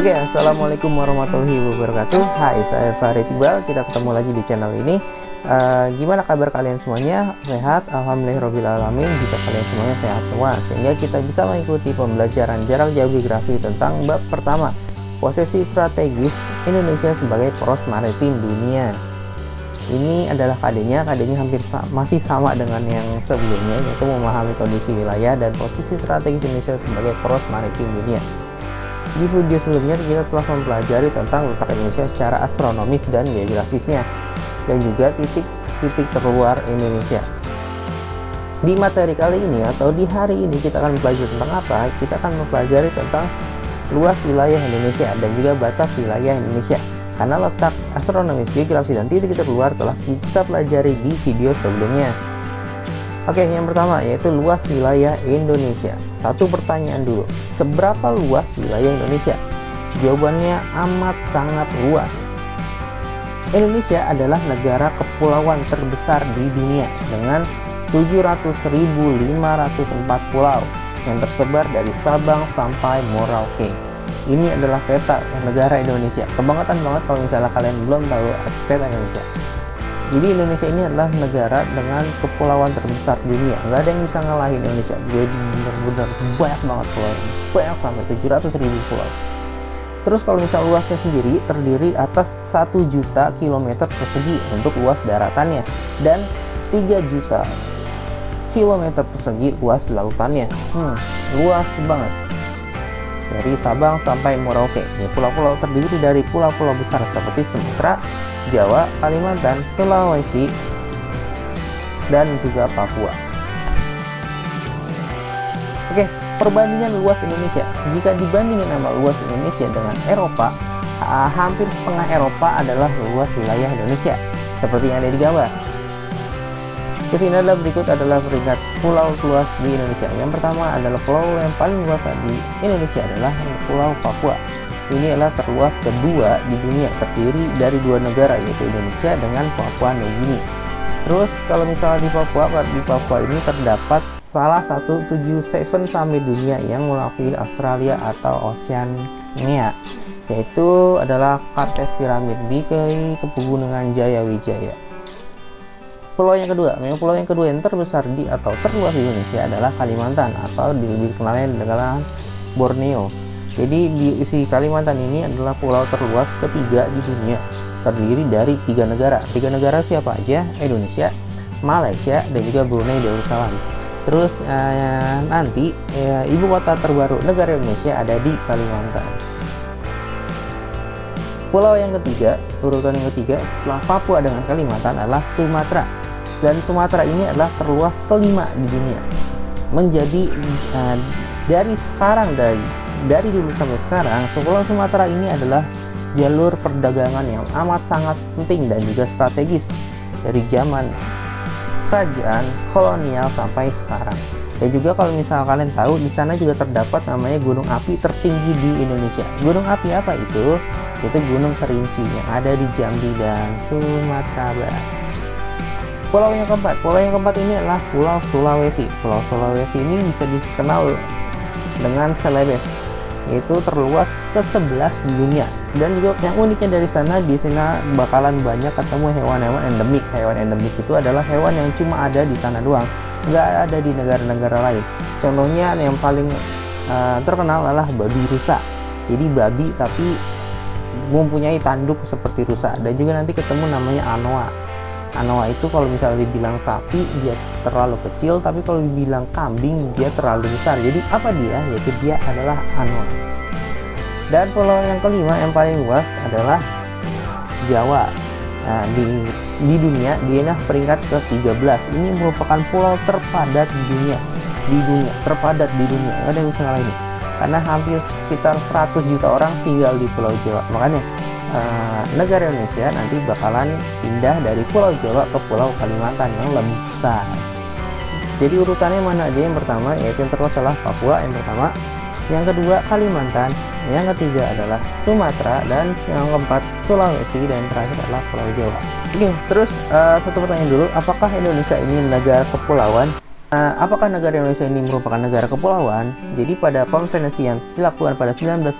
Oke, assalamualaikum warahmatullahi wabarakatuh. Hai, saya Farid Iqbal. Kita ketemu lagi di channel ini. Gimana kabar kalian semuanya? Sehat? Alhamdulillahirobbilalamin. Jika kalian semuanya sehat semua, sehingga kita bisa mengikuti pembelajaran jarak jauh geografi tentang bab pertama, posisi strategis Indonesia sebagai poros maritim dunia. Ini adalah KD-nya masih sama dengan yang sebelumnya, yaitu memahami kondisi wilayah dan posisi strategis Indonesia sebagai poros maritim dunia. Di video sebelumnya kita telah mempelajari tentang letak Indonesia secara astronomis dan geografisnya, dan juga titik-titik terluar Indonesia. Di materi kali ini atau di hari ini kita akan mempelajari tentang apa? Kita akan mempelajari tentang luas wilayah Indonesia dan juga batas wilayah Indonesia. Karena letak astronomis, geografi, dan titik terluar telah kita pelajari di video sebelumnya. Oke, yang pertama yaitu luas wilayah Indonesia. Satu pertanyaan dulu, seberapa luas wilayah Indonesia? Jawabannya amat sangat luas. Indonesia adalah negara kepulauan terbesar di dunia dengan 700.504 pulau yang tersebar dari Sabang sampai Merauke. Ini adalah peta negara Indonesia. Kebangetan banget kalau misalnya kalian belum tahu peta Indonesia. Jadi Indonesia ini adalah negara dengan kepulauan terbesar di dunia. Nggak ada yang bisa ngalahin Indonesia. Jadi benar-benar banyak banget pulau. Banyak sampai 700.000 pulau. Terus kalau misal luasnya sendiri terdiri atas 1 juta kilometer persegi untuk luas daratannya. Dan 3 juta kilometer persegi luas lautannya. Luas banget. Dari Sabang sampai Merauke. Pulau-pulau terdiri dari pulau-pulau besar seperti Sumatera, Jawa, Kalimantan, Sulawesi, dan juga Papua. Oke, perbandingan luas Indonesia. Jika dibandingin sama luas Indonesia dengan Eropa, hampir setengah Eropa adalah luas wilayah Indonesia, seperti yang ada di gambar. Terus ini adalah berikut adalah peringkat pulau luas di Indonesia. Yang pertama adalah pulau yang paling luas di Indonesia adalah Pulau Papua. Ini adalah terluas kedua di dunia, terdiri dari 2 negara yaitu Indonesia dengan Papua New Guinea. Terus kalau misalnya di Papua ini terdapat salah satu 7 summit dunia yang mewakili Australia atau Oceania, yaitu adalah Kartens Piramid di Pegunungan Jayawijaya. Pulau yang kedua yang terbesar atau terluas di Indonesia adalah Kalimantan, atau lebih dikenalnya dengan Borneo. Jadi di Kalimantan ini adalah pulau terluas ketiga di dunia, terdiri dari 3 negara. 3 negara siapa aja? Indonesia, Malaysia, dan juga Brunei Darussalam. Terus nanti ibu kota terbaru negara Indonesia ada di Kalimantan. Pulau yang ketiga, urutan yang ketiga setelah Papua dengan Kalimantan adalah Sumatera. Dan Sumatera ini adalah terluas kelima di dunia. Menjadi dari dulu sampai sekarang, Pulau Sumatera ini adalah jalur perdagangan yang amat sangat penting dan juga strategis dari zaman kerajaan kolonial sampai sekarang. Dan juga kalau misalnya kalian tahu, di sana juga terdapat namanya gunung api tertinggi di Indonesia. Gunung api apa itu? Itu Gunung Kerinci yang ada di Jambi dan Sumatera Barat. Pulau yang keempat ini adalah Pulau Sulawesi. Pulau Sulawesi ini bisa dikenal dengan Celebes, yaitu terluas ke-11 di dunia. Dan juga yang uniknya dari sana, di sana bakalan banyak ketemu hewan-hewan endemik. Hewan endemik itu adalah hewan yang cuma ada di sana doang, nggak ada di negara-negara lain. Contohnya yang paling terkenal adalah babi rusa. Jadi babi tapi mempunyai tanduk seperti rusa. Dan juga nanti ketemu namanya anoa. Anoa itu kalau misalnya dibilang sapi dia terlalu kecil, tapi kalau dibilang kambing dia terlalu besar. Jadi apa dia? Yaitu dia adalah anoa. Dan pulau yang kelima yang paling luas adalah Jawa. Nah, di dunia dia adalah peringkat ke-13. Ini merupakan pulau terpadat di dunia. Terpadat di dunia. Nggak ada yang bisa ngalahin ini. Karena hampir sekitar 100 juta orang tinggal di Pulau Jawa. Makanya negara Indonesia nanti bakalan pindah dari Pulau Jawa ke Pulau Kalimantan yang lebih besar. Jadi urutannya mana aja? Yang pertama yaitu yang terluas adalah Papua yang pertama, yang kedua Kalimantan, yang ketiga adalah Sumatera, dan yang keempat Sulawesi, dan terakhir adalah Pulau Jawa. Oke, terus satu pertanyaan dulu, apakah Indonesia ini negara kepulauan? Apakah negara Indonesia ini merupakan negara kepulauan? Jadi pada konferensi yang dilakukan pada 1982,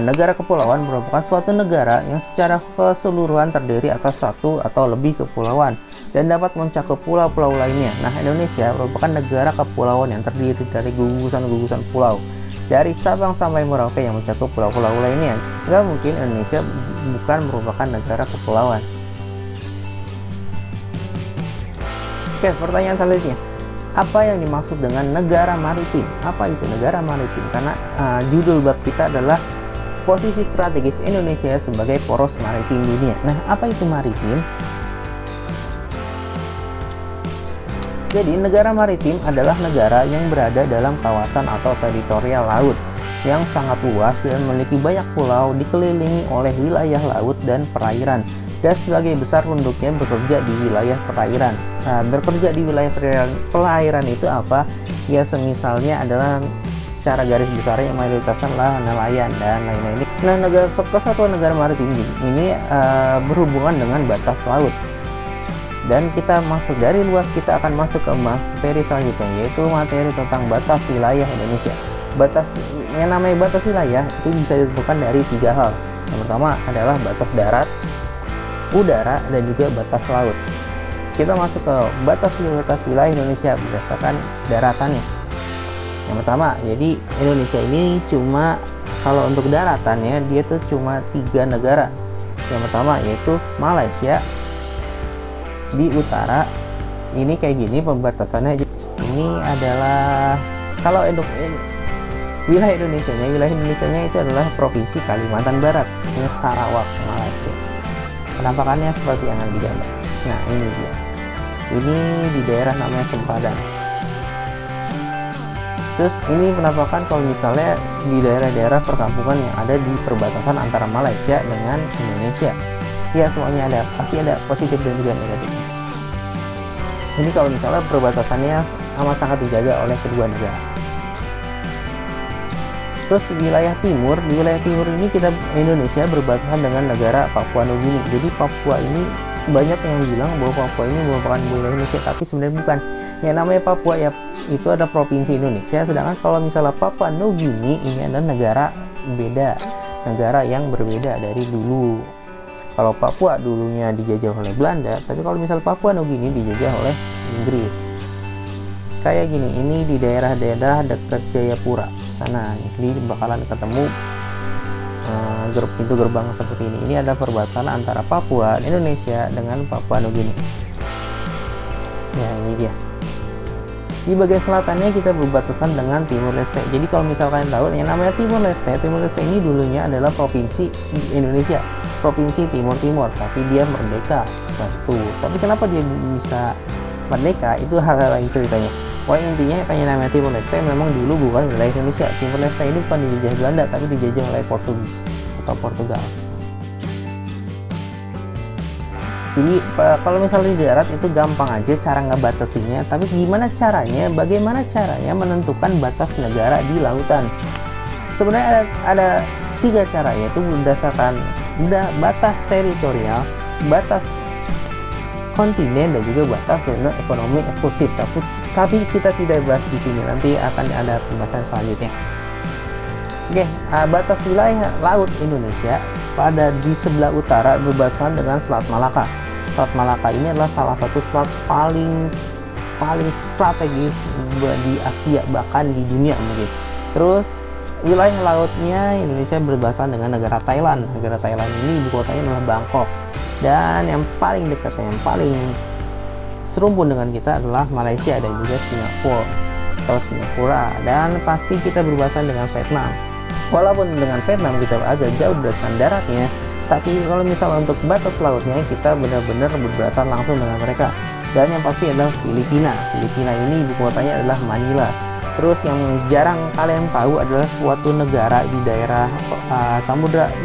negara kepulauan merupakan suatu negara yang secara keseluruhan terdiri atas satu atau lebih kepulauan dan dapat mencakup pulau-pulau lainnya. Nah, Indonesia merupakan negara kepulauan yang terdiri dari gugusan-gugusan pulau. Dari Sabang sampai Merauke yang mencakup pulau-pulau lainnya. Nggak mungkin Indonesia bukan merupakan negara kepulauan. Oke, pertanyaan selanjutnya. Apa yang dimaksud dengan negara maritim? Apa itu negara maritim? Karena judul bab kita adalah posisi strategis Indonesia sebagai poros maritim dunia. Nah, apa itu maritim? Jadi, negara maritim adalah negara yang berada dalam kawasan atau teritorial laut yang sangat luas dan memiliki banyak pulau dikelilingi oleh wilayah laut dan perairan. Dan sebagai besar penduduknya bekerja di wilayah perairan. Nah, bekerja di wilayah perairan itu apa? Ya, semisalnya adalah secara garis besarnya mayoritasnya adalah nelayan dan lain-lain. Nah, kesatuan negara maritim ini berhubungan dengan batas laut. Dan kita masuk dari luas, kita akan masuk ke materi selanjutnya, yaitu materi tentang batas wilayah Indonesia. Yang namanya batas wilayah itu bisa ditentukan dari 3 hal. Yang pertama adalah batas darat, udara, dan juga batas laut. Kita masuk ke batas wilayah Indonesia berdasarkan daratannya. Yang pertama, jadi Indonesia ini cuma, kalau untuk daratannya dia tuh cuma 3 negara. Yang pertama yaitu Malaysia di utara. Ini kayak gini pembatasannya. Ini adalah, kalau untuk wilayah Indonesianya itu adalah Provinsi Kalimantan Barat. Ini Sarawak, Malaysia. Penampakannya seperti yang ada di gambar. Nah, ini dia. Ini di daerah namanya Sempadan. Terus ini penampakan kalau misalnya di daerah-daerah perkampungan yang ada di perbatasan antara Malaysia dengan Indonesia. Ya, semuanya ada, pasti ada positif dan juga negatif. Ini kalau misalnya perbatasannya amat sangat dijaga oleh kedua negara. Terus wilayah timur, di wilayah timur ini Indonesia berbatasan dengan negara Papua Nugini. Jadi Papua ini banyak yang bilang bahwa Papua ini merupakan wilayah Indonesia, tapi sebenarnya bukan. Yang namanya Papua ya itu ada provinsi Indonesia, sedangkan kalau misalnya Papua Nugini ini adalah negara yang berbeda dari dulu. Kalau Papua dulunya dijajah oleh Belanda, tapi kalau misalnya Papua Nugini dijajah oleh Inggris. Kayak gini, ini di daerah-daerah dekat Jayapura sana, ini bakalan ketemu pintu gerbang seperti ini. Ini ada perbatasan antara Papua Indonesia dengan Papua Nugini. Ya, ini dia. Di bagian selatannya kita berbatasan dengan Timur Leste. Jadi kalau misalkan tahu yang namanya Timur Leste ini dulunya adalah provinsi Indonesia, provinsi Timur, tapi dia merdeka satu. Tapi kenapa dia bisa merdeka? Itu hal-hal lain ceritanya. Pokoknya intinya yang namanya Timur Leste memang dulu bukan wilayah Indonesia. Timur Leste ini bukan dijajah Belanda, tapi dijajah oleh Portugis atau Portugal. Jadi kalau misalnya di darat itu gampang aja cara ngebatasinya, tapi bagaimana caranya menentukan batas negara di lautan? Sebenarnya ada 3 cara, yaitu berdasarkan batas teritorial, batas kontinen, dan juga batas zona ekonomi eksklusif. Tapi kita tidak bahas di sini, nanti akan ada pembahasan selanjutnya. Oke, batas wilayah laut Indonesia di sebelah utara berbatasan dengan Selat Malaka. Selat Malaka ini adalah salah satu selat paling strategis di Asia, bahkan di dunia mungkin. Terus wilayah lautnya Indonesia berbatasan dengan negara Thailand. Negara Thailand ini ibu kotanya adalah Bangkok. Dan yang paling dekat, yang paling serumpun dengan kita adalah Malaysia dan juga Singapura, dan pasti kita berbatasan dengan Vietnam. Walaupun dengan Vietnam kita agak jauh berdasarkan daratnya, tapi kalau misalnya untuk batas lautnya kita benar-benar berbatasan langsung dengan mereka. Dan yang pasti adalah Filipina. Filipina ini ibu kotanya adalah Manila. Terus yang jarang kalian tahu adalah suatu negara di daerah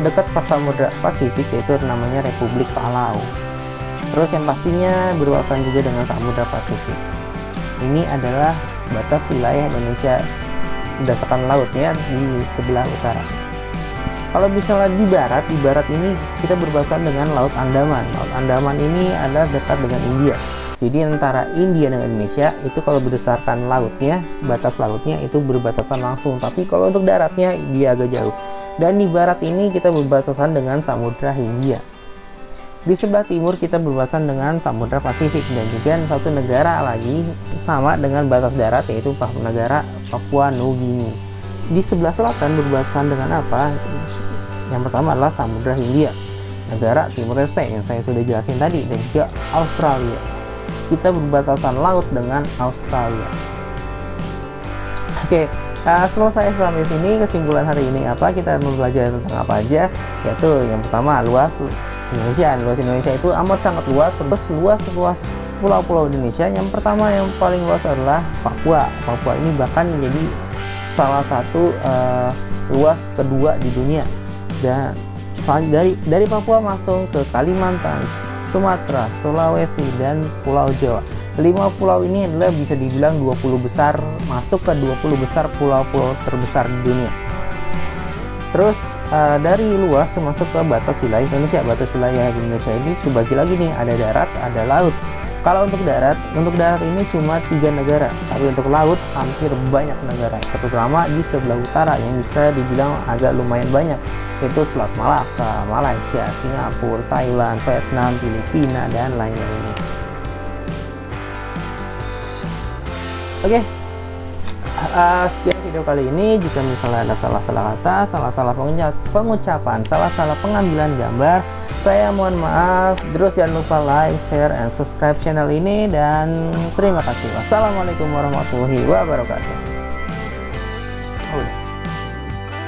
dekat Samudra Pasifik, yaitu namanya Republik Palau. Terus yang pastinya berbatasan juga dengan Samudra Pasifik. Ini adalah batas wilayah Indonesia berdasarkan lautnya di sebelah utara. Kalau misalnya di barat ini kita berbatasan dengan Laut Andaman. Laut Andaman ini adalah dekat dengan India. Jadi antara India dengan Indonesia itu kalau berdasarkan lautnya, batas lautnya itu berbatasan langsung. Tapi kalau untuk daratnya dia agak jauh. Dan di barat ini kita berbatasan dengan Samudra Hindia. Di sebelah timur kita berbatasan dengan Samudra Pasifik, dan juga satu negara lagi sama dengan batas darat, yaitu negara Papua Nugini. Di sebelah selatan berbatasan dengan apa? Yang pertama adalah Samudra Hindia, negara Timor Leste yang saya sudah jelasin tadi, dan juga Australia. Kita berbatasan laut dengan Australia. Oke, selesai sampai sini. Kesimpulan hari ini apa? Kita belajar tentang apa aja? Yaitu yang pertama, luas Indonesia itu amat sangat luas. Terus luas pulau-pulau Indonesia, yang pertama yang paling luas adalah Papua. Papua ini bahkan menjadi salah satu luas kedua di dunia. Dan dari Papua masuk ke Kalimantan, Sumatera, Sulawesi, dan Pulau Jawa. 5 pulau ini adalah bisa dibilang 20 besar, masuk ke 20 besar pulau-pulau terbesar di dunia. Terus dari luas masuk ke batas wilayah Indonesia. Batas wilayah Indonesia ini dibagi lagi nih, ada darat, ada laut. Kalau untuk darat ini cuma 3 negara, tapi untuk laut hampir banyak negara, terutama di sebelah utara yang bisa dibilang agak lumayan banyak, yaitu Selat Malaka, Malaysia, Singapura, Thailand, Vietnam, Filipina, dan lain-lainnya. Oke, sekian video kali ini. Jika misalnya ada salah-salah kata, salah-salah pengucapan, salah-salah pengambilan gambar, saya mohon maaf. Terus jangan lupa like, share, and subscribe channel ini, dan terima kasih. Wassalamualaikum warahmatullahi wabarakatuh.